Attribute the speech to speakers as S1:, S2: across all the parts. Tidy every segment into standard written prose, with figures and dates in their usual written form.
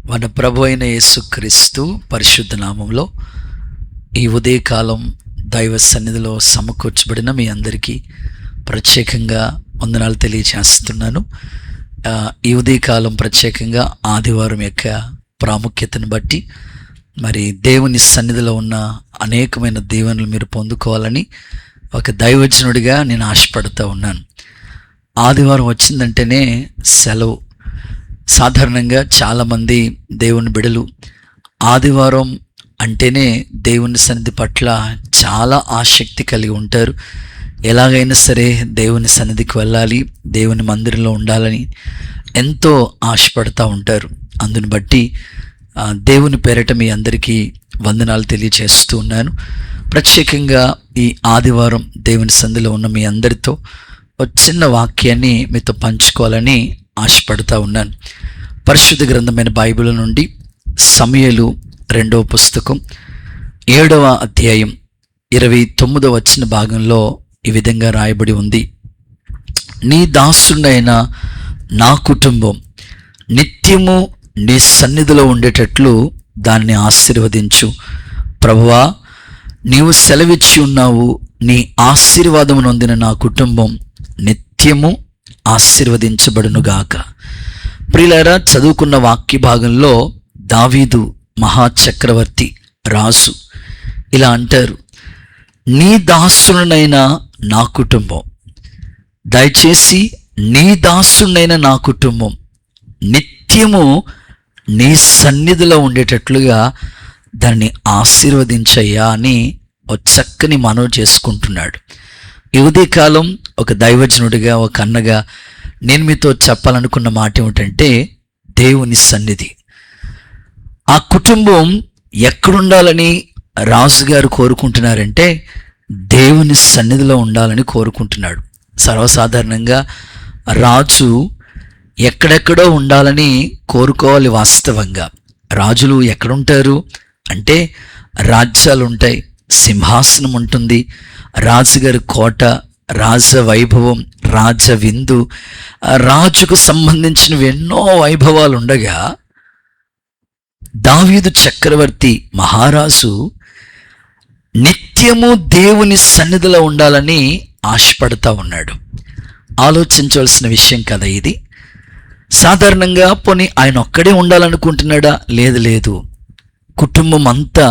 S1: మన ప్రభు అయిన యేసుక్రీస్తు పరిశుద్ధ నామంలో ఈ ఉదయకాలం దైవ సన్నిధిలో సమకూర్చబడిన మీ అందరికీ ప్రత్యేకంగా వందనాలు తెలియజేస్తున్నాను. ఈ ఉదయకాలం ప్రత్యేకంగా ఆదివారం యొక్క ప్రాముఖ్యతను బట్టి మరి దేవుని సన్నిధిలో ఉన్న అనేకమైన దీవెనలు మీరు పొందుకోవాలని ఒక దైవజనుడిగా నేను ఆశపడుతూ ఉన్నాను. ఆదివారం వచ్చిందంటేనే సెలవు. సాధారణంగా చాలామంది దేవుని బిడలు ఆదివారం అంటేనే దేవుని సన్నిధి పట్ల చాలా ఆసక్తి కలిగి ఉంటారు. ఎలాగైనా సరే దేవుని సన్నిధికి వెళ్ళాలి, దేవుని మందిరంలో ఉండాలని ఎంతో ఆశపడుతూ ఉంటారు. అందుని బట్టి దేవుని పేరట మీ అందరికీ వందనాలు తెలియజేస్తూ ఉన్నాను. ప్రత్యేకంగా ఈ ఆదివారం దేవుని సన్నిధిలో ఉన్న మీ అందరితో ఒక చిన్న వాక్యాన్ని మీతో పంచుకోవాలని ఆశపడుతూ ఉన్నాను. పరిశుద్ధ గ్రంథమైన బైబిల్ నుండి సమూయేలు 2వ పుస్తకం 7వ అధ్యాయం 29వ వచన భాగంలో ఈ విధంగా రాయబడి ఉంది. నీ దాసుడైన నా కుటుంబం నిత్యము నీ సన్నిధిలో ఉండేటట్లు దాన్ని ఆశీర్వదించు. ప్రభువా, నీవు సెలవిచ్చి ఉన్నావు, నీ ఆశీర్వాదము నొందిన నా కుటుంబం నిత్యము ఆశీర్వదించబడునుగాక. ప్రియులారా, చదువుకున్న వాక్య భాగంలో దావీదు మహాచక్రవర్తి రాజు ఇలా అంటారు, నీ దాసుడైన నా కుటుంబం, దయచేసి నీ దాసుడైన నా కుటుంబం నిత్యము నీ సన్నిధిలో ఉండేటట్లుగా దాన్ని ఆశీర్వదించయ్యా అని ఒక చక్కని మనవి చేసుకుంటున్నాడు. ఈ ఉదయకాలం ఒక దైవజనుడిగా, ఒక అన్నగా నేను మీతో చెప్పాలనుకున్న మాట ఏమిటంటే, దేవుని సన్నిధి. ఆ కుటుంబం ఎక్కడుండాలని రాజుగారు కోరుకుంటున్నారంటే దేవుని సన్నిధిలో ఉండాలని కోరుకుంటున్నాడు. సర్వసాధారణంగా రాజు ఎక్కడెక్కడో ఉండాలని కోరుకోవాలి. వాస్తవంగా రాజులు ఎక్కడుంటారు అంటే రాజ్యాలు ఉంటాయి, సింహాసనం ఉంటుంది, రాజుగారి కోట, రాజ వైభవం, రాజ విందు, రాజుకు సంబంధించినవి ఎన్నో వైభవాలు ఉండగా దావీదు చక్రవర్తి మహారాజు నిత్యము దేవుని సన్నిధిలో ఉండాలని ఆశపడతా ఉన్నాడు. ఆలోచించవలసిన విషయం కదా ఇది. సాధారణంగా పోనీ ఆయన ఒక్కడే ఉండాలనుకుంటున్నాడా? లేదు, కుటుంబం అంతా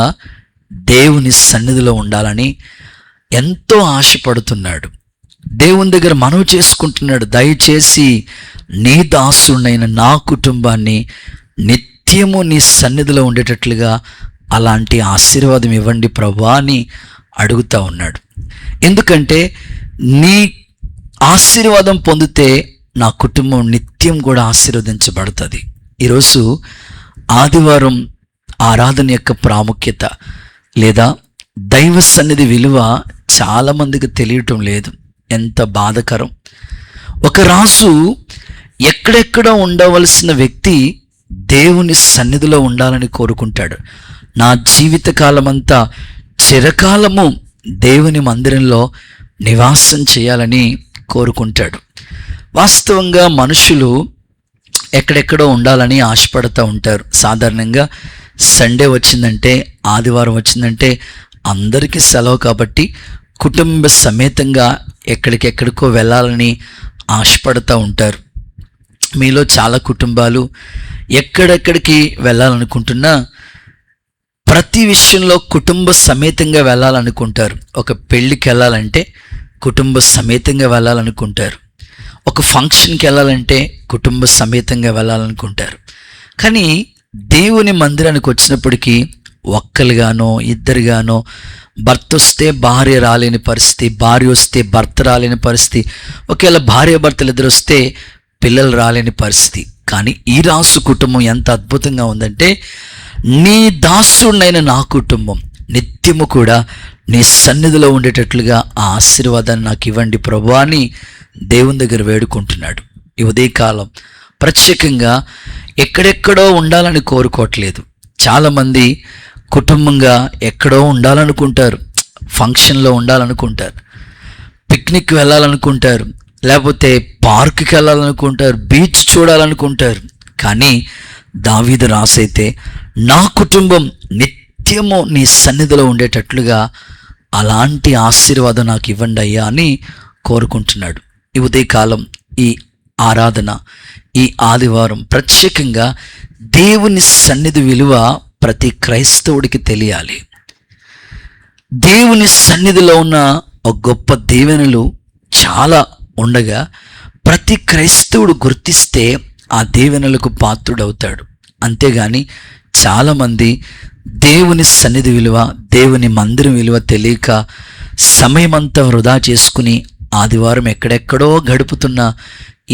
S1: దేవుని సన్నిధిలో ఉండాలని ఎంతో ఆశపడుతున్నాడు. దేవుని దగ్గర మనవి చేసుకుంటున్నాడు, దయచేసి నీ దాసుడైన నా కుటుంబాన్ని నిత్యము నీ సన్నిధిలో ఉండేటట్లుగా అలాంటి ఆశీర్వాదం ఇవ్వండి ప్రభువా అని అడుగుతూ ఉన్నాడు. ఎందుకంటే నీ ఆశీర్వాదం పొందితే నా కుటుంబం నిత్యం కూడా ఆశీర్వదించబడుతుంది. ఈరోజు ఆదివారం ఆరాధన యొక్క ప్రాముఖ్యత లేదా దైవ సన్నిధి విలువ చాలామందికి తెలియటం లేదు. ఎంత బాధకరం. ఒక రాజు ఎక్కడెక్కడో ఉండవలసిన వ్యక్తి దేవుని సన్నిధిలో ఉండాలని కోరుకుంటాడు. నా జీవితకాలమంతా చిరకాలము దేవుని మందిరంలో నివాసం చేయాలని కోరుకుంటాడు. వాస్తవంగా మనుషులు ఎక్కడెక్కడో ఉండాలని ఆశపడుతూ ఉంటారు. సాధారణంగా సండే వచ్చిందంటే, ఆదివారం వచ్చిందంటే అందరికీ సెలవు కాబట్టి కుటుంబ సమేతంగా ఎక్కడికెక్కడికో వెళ్ళాలని ఆశపడుతూ ఉంటారు. మీలో చాలా కుటుంబాలు ఎక్కడెక్కడికి వెళ్ళాలనుకుంటున్నా ప్రతి విషయంలో కుటుంబ సమేతంగా వెళ్ళాలనుకుంటారు. ఒక పెళ్ళికి వెళ్ళాలంటే కుటుంబ సమేతంగా వెళ్ళాలనుకుంటారు. ఒక ఫంక్షన్కి వెళ్ళాలంటే కుటుంబ సమేతంగా వెళ్ళాలనుకుంటారు. కానీ దేవుని మందిరానికి వచ్చినప్పటికీ ఒక్కరుగానో ఇద్దరుగానో, భర్త వస్తే భార్య రాలేని పరిస్థితి, భార్య వస్తే భర్త రాలేని పరిస్థితి, ఒకవేళ భార్య భర్తలు ఇద్దరు వస్తే పిల్లలు రాలేని పరిస్థితి. కానీ ఈ రాసు కుటుంబం ఎంత అద్భుతంగా ఉందంటే, నీ దాసుడైన నా కుటుంబం నిత్యము కూడా నీ సన్నిధిలో ఉండేటట్లుగా ఆ ఆశీర్వాదాన్ని నాకు ఇవ్వండి ప్రభువా అని దేవుని దగ్గర వేడుకుంటున్నాడు. ఈ ఉదయకాలం ప్రత్యేకంగా ఎక్కడెక్కడో ఉండాలని కోరుకోవట్లేదు. చాలామంది కుటుంబంగా ఎక్కడో ఉండాలనుకుంటారు, ఫంక్షన్లో ఉండాలనుకుంటారు, పిక్నిక్ వెళ్ళాలనుకుంటారు, లేకపోతే పార్కుకి వెళ్ళాలనుకుంటారు, బీచ్ చూడాలనుకుంటారు. కానీ దావీదు రాసైతే నా కుటుంబం నిత్యము నీ సన్నిధిలో ఉండేటట్లుగా అలాంటి ఆశీర్వాదం నాకు ఇవ్వండి అయ్యా అని కోరుకుంటున్నాడు. ఈ ఉదయకాలం ఈ ఆరాధన, ఈ ఆదివారం ప్రత్యేకంగా దేవుని సన్నిధి విలువ ప్రతి క్రైస్తవుడికి తెలియాలి. దేవుని సన్నిధిలో ఉన్న ఒక గొప్ప దీవెనలు చాలా ఉండగా ప్రతి క్రైస్తవుడు గుర్తిస్తే ఆ దీవెనలకు పాత్రుడవుతాడు. అంతేగాని చాలామంది దేవుని సన్నిధి విలువ, దేవుని మందిరం విలువ తెలియక సమయమంతా వృధా చేసుకుని ఆదివారం ఎక్కడెక్కడో గడుపుతున్న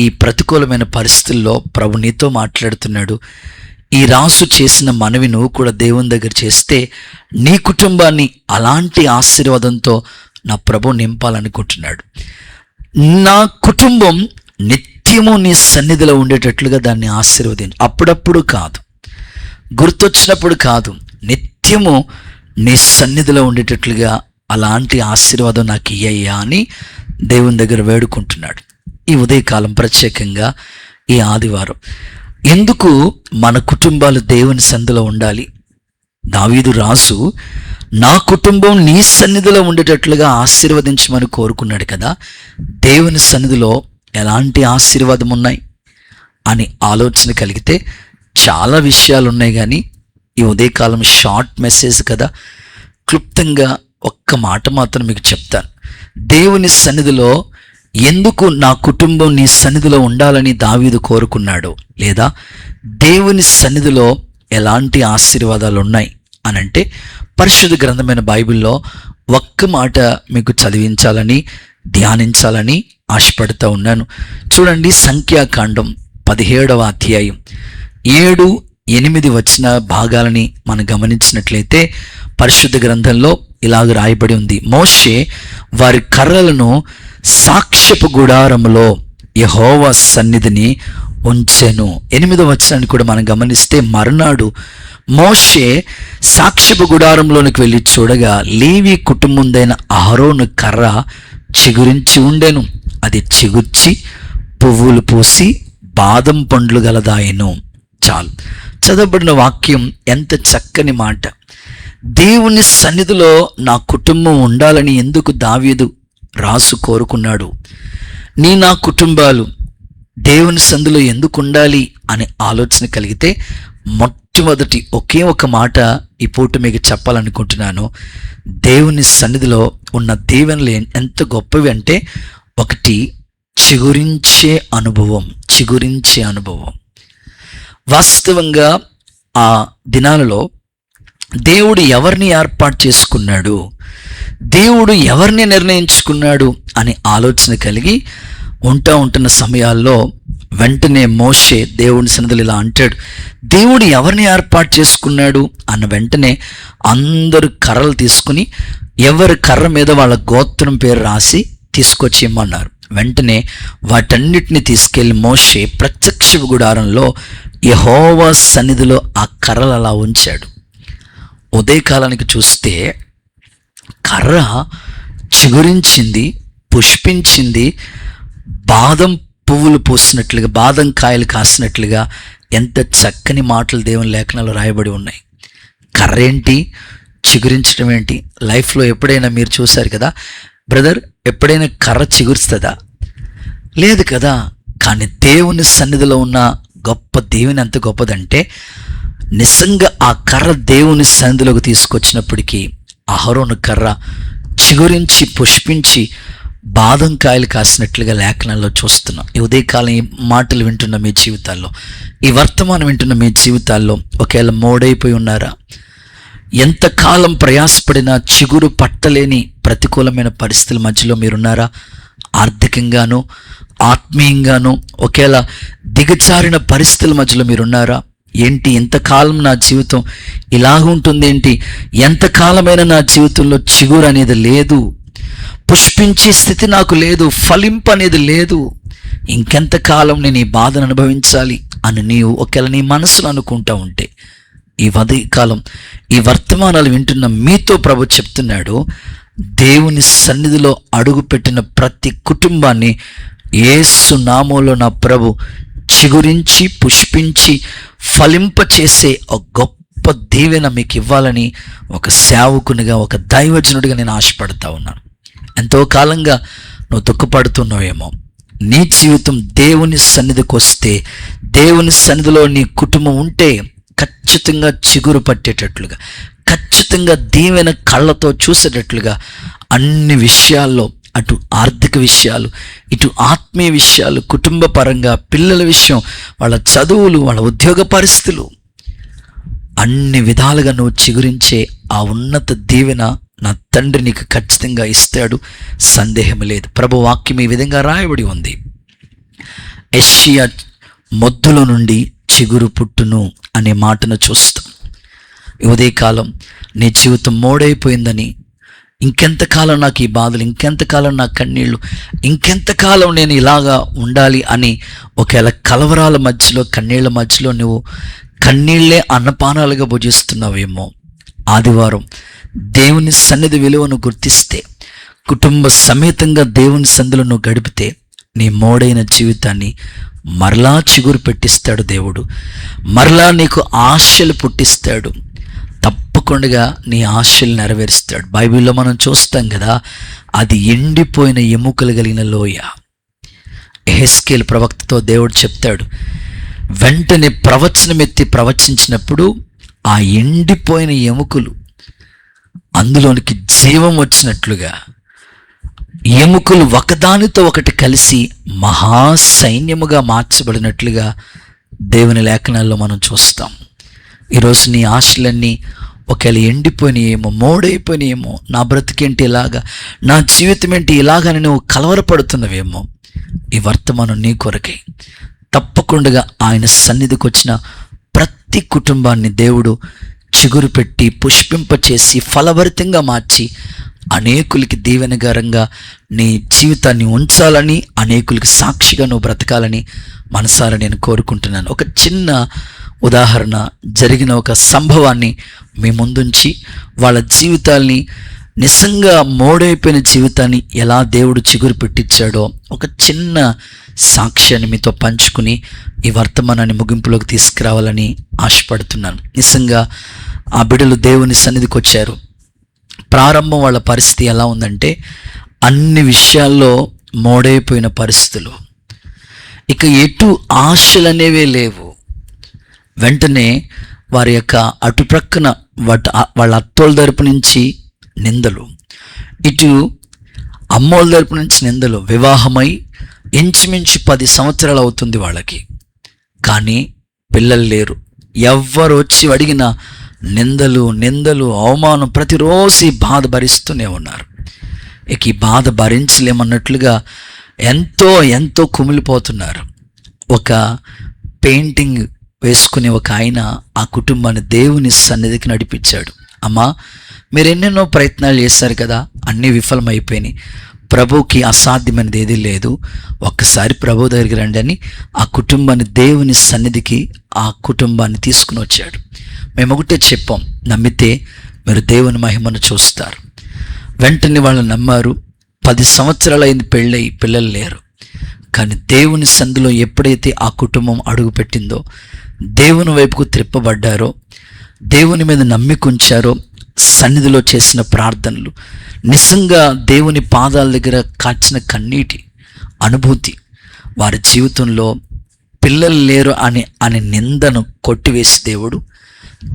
S1: ఈ ప్రతికూలమైన పరిస్థితుల్లో ప్రభు నీతో మాట్లాడుతున్నాడు. ఈ రాసు చేసిన మనవి నువ్వు కూడా దేవుని దగ్గర చేస్తే నీ కుటుంబాన్ని అలాంటి ఆశీర్వాదంతో నా ప్రభు నింపాలనుకుంటున్నాడు. నా కుటుంబం నిత్యము నీ సన్నిధిలో ఉండేటట్లుగా దాన్ని ఆశీర్వదించు. అప్పుడప్పుడు కాదు, గుర్తొచ్చినప్పుడు కాదు, నిత్యము నీ సన్నిధిలో ఉండేటట్లుగా అలాంటి ఆశీర్వాదం నాకు ఇయ్యయ్యా అని దేవుని దగ్గర వేడుకుంటున్నాడు. ఈ ఉదయకాలం ప్రత్యేకంగా ఈ ఆదివారం ఎందుకు మన కుటుంబాలు దేవుని సన్నిధిలో ఉండాలి? దావీదు రాజు నా కుటుంబం నీ సన్నిధిలో ఉండేటట్లుగా ఆశీర్వదించమని కోరుకున్నాడు కదా. దేవుని సన్నిధిలో ఎలాంటి ఆశీర్వాదం ఉన్నాయి అని ఆలోచన కలిగితే చాలా విషయాలు ఉన్నాయి. కానీ ఈ ఉదయకాలం షార్ట్ మెసేజ్ కదా, క్లుప్తంగా ఒక్క మాట మాత్రం మీకు చెప్తాను. దేవుని సన్నిధిలో ఎందుకు నా కుటుంబం నీ సన్నిధిలో ఉండాలని దావీదు కోరుకున్నాడు, లేదా దేవుని సన్నిధిలో ఎలాంటి ఆశీర్వాదాలు ఉన్నాయి అనంటే పరిశుద్ధ గ్రంథమైన బైబిల్లో ఒక్క మాట మీకు చదివించాలని, ధ్యానించాలని ఆశపడుతూ ఉన్నాను. చూడండి, సంఖ్యాకాండం 17వ అధ్యాయం 7-8 వచ్చిన భాగాలని మనం గమనించినట్లయితే పరిశుద్ధ గ్రంథంలో ఇలాగ రాయబడి ఉంది. మోషే వారి కర్రలను సాక్ష్యపు గుడారములో యెహోవా సన్నిధిని ఉంచెను. 8వ వచనాన్ని కూడా మనం గమనిస్తే మరునాడు మోషే సాక్ష్యపు గుడారంలోనికి వెళ్ళి చూడగా లేవి కుటుంబందైన అహరోను కర్ర చిగురించి ఉండెను. అది చిగుర్చి పువ్వులు పూసి బాదం పండ్లు గలదాయెను. చాలు, చదవబడిన వాక్యం ఎంత చక్కని మాట. దేవుని సన్నిధిలో నా కుటుంబం ఉండాలని ఎందుకు దావీదు రాసు కోరుకున్నాడు? నా కుటుంబాలు దేవుని సన్నిధిలో ఎందుకు ఉండాలి అనే ఆలోచన కలిగితే మొట్టమొదటి ఒకే ఒక మాట ఈ పూట మీకు చెప్పాలనుకుంటున్నాను. దేవుని సన్నిధిలో ఉన్న దీవెనలు ఎంత గొప్పవి అంటే, ఒకటి చిగురించే అనుభవం. చిగురించే అనుభవం. వాస్తవంగా ఆ దినాలలో దేవుడు ఎవరిని ఏర్పాటు చేసుకున్నాడు, దేవుడు ఎవరిని నిర్ణయించుకున్నాడు అనే ఆలోచన కలిగి ఉంటున్న సమయాల్లో వెంటనే మోషే దేవుని సన్నిధిలో ఇలా అంటాడు, దేవుడు ఎవరిని ఏర్పాటు చేసుకున్నాడు అన్న వెంటనే అందరూ కర్రలు తీసుకుని ఎవరి కర్ర మీద వాళ్ళ గోత్రం పేరు రాసి తీసుకొచ్చి ఇమ్మన్నారు. వెంటనే వాటన్నిటిని తీసుకెళ్లి మోషే ప్రత్యక్ష గుడారంలో యెహోవా సన్నిధిలో ఆ కర్రలు అలా ఉంచాడు. ఉదయకాలానికి చూస్తే కర్ర చిగురించింది, పుష్పించింది, బాదం పువ్వులు పూసినట్లుగా, బాదం కాయలు కాసినట్లుగా. ఎంత చక్కని మాటలు దేవుని లేఖనాలు రాయబడి ఉన్నాయి. కర్ర ఏంటి, చిగురించడం ఏంటి? లైఫ్లో ఎప్పుడైనా మీరు చూశారు కదా బ్రదర్, ఎప్పుడైనా కర్ర చిగురుస్తుందా? లేదు కదా. కానీ దేవుని సన్నిధిలో ఉన్న గొప్ప దేవుని ఎంత గొప్పదంటే, నిజంగా ఆ కర్ర దేవుని సన్నిధిలోకి తీసుకొచ్చినప్పటికీ అహరోను కర్ర చిగురించి పుష్పించి బాదం కాయలు కాసినట్లుగా లేఖనాల్లో చూస్తున్నాం. ఈ ఉదయకాలం ఈ మాటలు వింటున్న మీ జీవితాల్లో, ఈ వర్తమానం వింటున్న మీ జీవితాల్లో ఒకవేళ మోడైపోయి ఉన్నారా? ఎంతకాలం ప్రయాసపడినా చిగురు పట్టలేని ప్రతికూలమైన పరిస్థితుల మధ్యలో మీరున్నారా? ఆర్థికంగాను, ఆత్మీయంగాను ఒకేలా దిగజారిన పరిస్థితుల మధ్యలో మీరున్నారా? ఏంటి ఎంతకాలం నా జీవితం ఇలాగుంటుంది, ఏంటి ఎంతకాలమైన నా జీవితంలో చిగురు అనేది లేదు, పుష్పించే స్థితి నాకు లేదు, ఫలింపు అనేది లేదు, ఇంకెంతకాలం నేను ఈ బాధను అనుభవించాలి అని నీవు ఒకవేళ నీ మనసులో అనుకుంటా ఉంటే, ఈ ఉదయకాలం ఈ వర్తమానాలు వింటున్న మీతో ప్రభు చెప్తున్నాడు, దేవుని సన్నిధిలో అడుగుపెట్టిన ప్రతి కుటుంబాన్ని యేసు నామములో నా ప్రభు చిగురించి పుష్పించి ఫలింపచేసే ఒక గొప్ప దీవెన మీకు ఇవ్వాలని ఒక సేవకునిగా, ఒక దైవజనుడిగా నేను ఆశపడతా ఉన్నాను. ఎంతో కాలంగా నువ్వు దుఃఖపడుతున్నావేమో. నీ జీవితం దేవుని సన్నిధికి వస్తే, దేవుని సన్నిధిలో నీ కుటుంబం ఉంటే ఖచ్చితంగా చిగురు పట్టేటట్లుగా, ఖచ్చితంగా దీవెన కళ్ళతో చూసేటట్లుగా అన్ని విషయాల్లో, అటు ఆర్థిక విషయాలు, ఇటు ఆత్మీయ విషయాలు, కుటుంబ పరంగా, పిల్లల విషయం, వాళ్ళ చదువులు, వాళ్ళ ఉద్యోగ పరిస్థితులు, అన్ని విధాలుగా నువ్వు చిగురించే ఆ ఉన్నత దీవెన నా తండ్రి నీకు ఖచ్చితంగా ఇస్తాడు, సందేహం లేదు. ప్రభు వాక్యం ఈ విధంగా రాయబడి ఉంది. యెషయా మొద్దులో నుండి చిగురు పుట్టును అనే మాటను చూస్తాం. ఈ ఉదయకాలం నీ జీవితం మోడైపోయిందని, ఇంకెంతకాలం నాకు ఈ బాధలు, ఇంకెంతకాలం నా కన్నీళ్ళు, ఇంకెంతకాలం నేను ఇలాగా ఉండాలి అని ఒకవేళ కలవరాల మధ్యలో, కన్నీళ్ల మధ్యలో నువ్వు కన్నీళ్లే అన్నపానాలుగా భుజిస్తున్నావేమో, ఆదివారం దేవుని సన్నిధి విలువను గుర్తిస్తే, కుటుంబ సమేతంగా దేవుని సన్నిధిలో నువ్వు గడిపితే నీ మోడైన జీవితాన్ని మరలా చిగురు పెట్టిస్తాడు దేవుడు. మరలా నీకు ఆశలు పుట్టిస్తాడు. తప్పకుండా నీ ఆశలు నెరవేరుస్తాడు. బైబిల్లో మనం చూస్తాం కదా, అది ఎండిపోయిన ఎముకలు కలిగిన లోయ. యెహెజ్కేలు ప్రవక్తతో దేవుడు చెప్తాడు, వెంటనే ప్రవచనం ఎత్తి ప్రవచించినప్పుడు ఆ ఎండిపోయిన ఎముకలు అందులోనికి జీవం వచ్చినట్లుగా, ఎముకలు ఒకదానితో ఒకటి కలిసి మహాసైన్యముగా మార్చబడినట్లుగా దేవుని లేఖనాల్లో మనం చూస్తాం. ఈరోజు నీ ఆశలన్నీ ఒకవేళ ఎండిపోయినాయేమో, మోడైపోయినాయేమో, నా బ్రతికేంటి ఇలాగా, నా జీవితం ఏంటి ఇలాగని నువ్వు కలవరపడుతున్నవేమో, ఈ వర్తమానం నీ కొరకే. తప్పకుండా ఆయన సన్నిధికి వచ్చిన ప్రతి కుటుంబాన్ని దేవుడు చిగురు పెట్టి, పుష్పింపచేసి, ఫలభరితంగా మార్చి అనేకులకి దీవెనకరంగా నీ జీవితాన్ని ఉంచాలని, అనేకులకి సాక్షిగా నువ్వు బ్రతకాలని మనసారా నేను కోరుకుంటున్నాను. ఒక చిన్న ఉదాహరణ, జరిగిన ఒక సంభవాన్ని మీ ముందుంచి వాళ్ళ జీవితాల్ని, నిజంగా మోడైపోయిన జీవితాన్ని ఎలా దేవుడు చిగురు పెట్టించాడో ఒక చిన్న సాక్ష్యాన్ని మీతో పంచుకుని ఈ వర్తమానాన్ని ముగింపులోకి తీసుకురావాలని ఆశపడుతున్నాను. నిజంగా ఆ బిడ్డలు దేవుని సన్నిధికి వచ్చారు. ప్రారంభం వాళ్ళ పరిస్థితి ఎలా ఉందంటే, అన్ని విషయాల్లో మోడైపోయిన పరిస్థితులు, ఇక ఎటు ఆశలు అనేవే లేవు. వెంటనే వారి యొక్క అటుప్రక్కన వాళ్ళ అత్తోళ్ళ తరపు నుంచి నిందలు, ఇటు అమ్మోళ్ళ తరపు నుంచి నిందలు. వివాహమై ఇంచుమించు 10 సంవత్సరాలు అవుతుంది వాళ్ళకి, కానీ పిల్లలు లేరు. ఎవ్వరు వచ్చి అడిగినా నిందలు, అవమానం, ప్రతిరోజు ఈ బాధ భరిస్తూనే ఉన్నారు. ఇక ఈ బాధ భరించలేమన్నట్లుగా ఎంతో కుమిలిపోతున్నారు. ఒక పెయింటింగ్ వేసుకునే ఒక ఆయన ఆ కుటుంబాన్ని దేవుని సన్నిధికి నడిపించాడు. అమ్మా, మీరు ఎన్నెన్నో ప్రయత్నాలు చేశారు కదా, అన్నీ విఫలమైపోయినాయి, ప్రభువుకి అసాధ్యమైనది ఏదీ లేదు, ఒక్కసారి ప్రభు దగ్గరికి రండి అని ఆ కుటుంబాన్ని దేవుని సన్నిధికి ఆ కుటుంబాన్ని తీసుకుని వచ్చాడు. మేము ఒకటే చెప్పాం, నమ్మితే మీరు దేవుని మహిమను చూస్తారు. వెంటనే వాళ్ళు నమ్మారు. 10 సంవత్సరాలు అయింది పెళ్ళయి, పిల్లలు లేరు. కానీ దేవుని సన్నిధిలో ఎప్పుడైతే ఆ కుటుంబం అడుగు పెట్టిందో, దేవుని వైపుకు త్రిప్పబడ్డారో, దేవుని మీద నమ్మికుంచారో, సన్నిధిలో చేసిన ప్రార్థనలు, నిజంగా దేవుని పాదాల దగ్గర కాచిన కన్నీటి అనుభూతి, వారి జీవితంలో పిల్లలు లేరు అనే నిందను కొట్టివేసి దేవుడు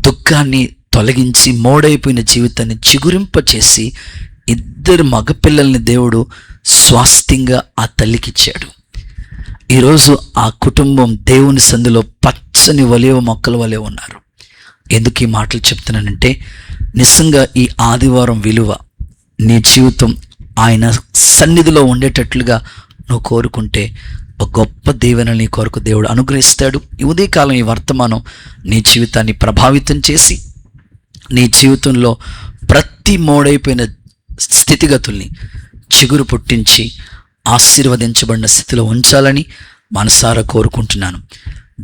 S1: దుఃఖాన్ని తొలగించి మోడైపోయిన జీవితాన్ని చిగురింపచేసి 2 మగపిల్లల్ని దేవుడు స్వాస్థ్యంగా ఆ తల్లికిచ్చాడు. ఈరోజు ఆ కుటుంబం దేవుని సందులో పచ్చని ఒలీవ మొక్కల వలె ఉన్నారు. ఎందుకు ఈ మాటలు చెప్తున్నానంటే, నిజంగా ఈ ఆదివారం విలువ నీ జీవితం ఆయన సన్నిధిలో ఉండేటట్లుగా నువ్వు కోరుకుంటే ఒక గొప్ప దీవెన నీ కొరకు దేవుడు అనుగ్రహిస్తాడు. ఈ ఉదయకాలం ఈ వర్తమానం నీ జీవితాన్ని ప్రభావితం చేసి, నీ జీవితంలో ప్రతి మోడైపోయిన స్థితిగతుల్ని చిగురు పుట్టించి ఆశీర్వదించబడిన స్థితిలో ఉంచాలని మనసారా కోరుకుంటున్నాను.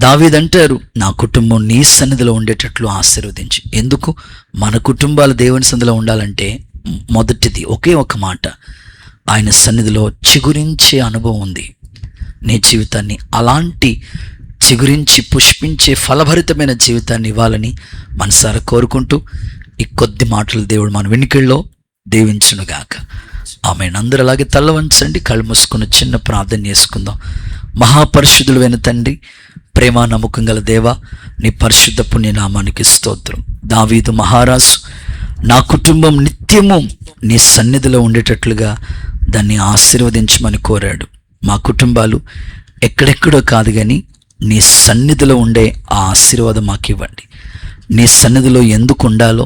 S1: దావీదంటారు, నా కుటుంబం నీ సన్నిధిలో ఉండేటట్లు ఆశీర్వదించు. ఎందుకు? మన కుటుంబాలు దేవుని సన్నిధిలో ఉండాలంటే మొదటిది ఒకే ఒక మాట, ఆయన సన్నిధిలో చిగురించే అనుభవం ఉంది. నీ జీవితాన్ని అలాంటి చిగురించి పుష్పించే ఫలభరితమైన జీవితాన్ని ఇవ్వాలని మనసారా కోరుకుంటూ ఈ కొద్ది మాటలు దేవుడు మన వెనుకల్లో దీవించునుగాక. ఆమెను అందరూ అలాగే తల్ల వంచండి, కళ్ళు మూసుకుని చిన్న ప్రార్థన చేసుకుందాం. మహాపరిశుద్ధుడైన తండ్రి, ప్రేమ నమ్మకం గల దేవా, నీ పరిశుద్ధ పుణ్యనామానికి స్తోత్రం. దావీదు మహారాజు నా కుటుంబం నిత్యము నీ సన్నిధిలో ఉండేటట్లుగా దాన్ని ఆశీర్వదించమని కోరాడు. మా కుటుంబాలు ఎక్కడెక్కడో కాదు కానీ నీ సన్నిధిలో ఉండే ఆ ఆశీర్వాదం మాకు ఇవ్వండి. నీ సన్నిధిలో ఎందుకు ఉండాలో,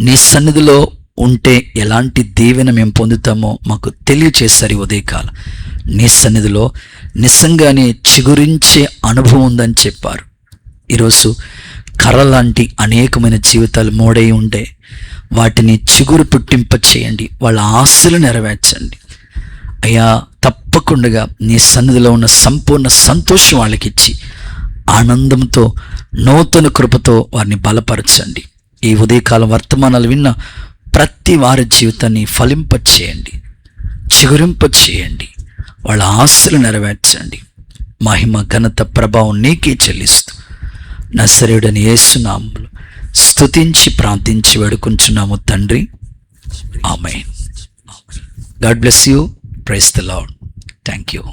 S1: నీ సన్నిధిలో ఉంటే ఎలాంటి దీవెన మేము పొందుతామో మాకు తెలియచేశారు. ఉదయకాలం నీ సన్నిధిలో నిజంగానే చిగురించే అనుభవం ఉందని చెప్పారు. ఈరోజు కర్ర లాంటి అనేకమైన జీవితాలు మోడై ఉండే వాటిని చిగురు పుట్టింప చేయండి, వాళ్ళ ఆశలు నెరవేర్చండి అయ్యా. తప్పకుండా నీ సన్నిధిలో ఉన్న సంపూర్ణ సంతోషం వాళ్ళకిచ్చి ఆనందంతో నూతన కృపతో వారిని బలపరచండి. ఈ ఉదయకాలం వర్తమానాలు విన్న ప్రతి వారి జీవితాన్ని ఫలింప చేయండి, చిగురింప చేయండి, వాళ్ళ ఆశలు నెరవేర్చండి. మహిమ ఘనత ప్రభావం నీకే చెల్లిస్తూ నజరేయుడైన యేసు నామములో స్తుతించి ప్రార్థించి వేడుకుంటున్నాము తండ్రి, amen. God bless you. Praise the Lord. Thank you.